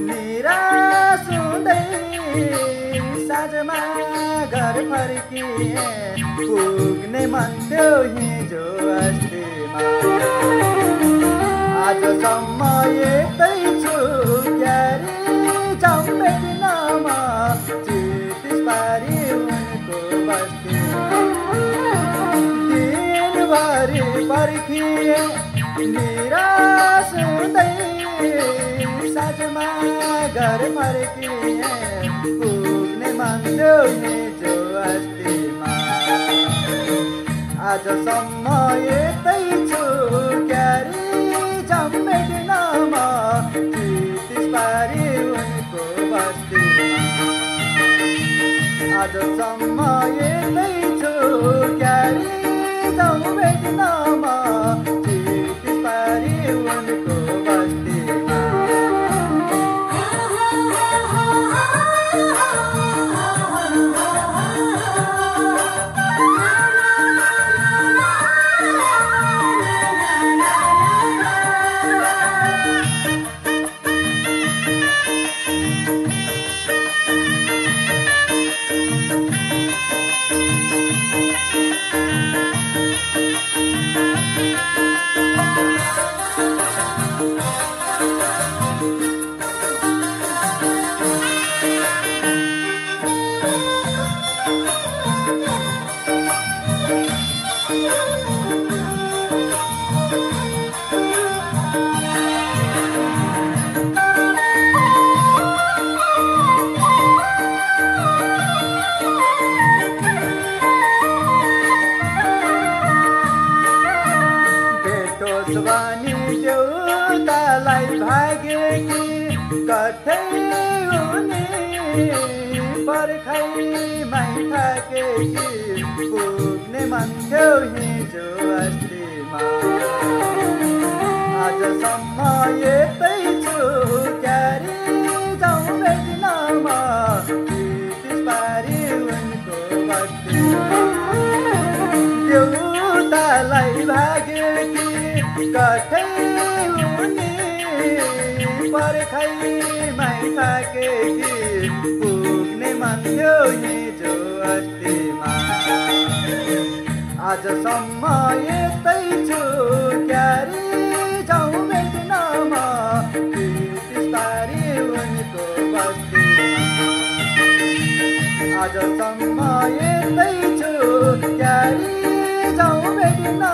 निराश हुँदै साँझमा घर फर्किए पुग्ने मन थियो हिजो अस्तिमा आजसम्म यतै छु क्यारी जाउँ भेटिनमा चितिस पारी उनको बस्तीमा दिनभरि पर्खिए निराश हुँदै साँझमा घर फर्किए पुग्ने मन थियो हिजो अस्तिमा आजसम्म यतै छु क्यारी जाउँ भेटिनमा चितिस पारी उनको बस्तीमा आजसम्म यतै छु क्यारी जाउँ भेटिनमा चितिस पारी उनको बस्तीमा भनी देउतालाई भागे कि कतै हुने पर्खाइमै थाके कि पुग्ने मन थियो हिजो अस्तिमा आजसम्म यतै छु क्यारी जाउँ भेटिनमा चितिस पारी उनको बस्तीमा देउतालाई भागे कि कतै हुने पर्खाइमै थाके कि पुग्ने मन थियो हिजो अस्तिमा आजसम्म यतै छु क्यारी जाउँ भेटिनमा चितिस पारी उनको बस्तीमा आजसम्म यतै छु क्यारी जाउँ भेटिनमा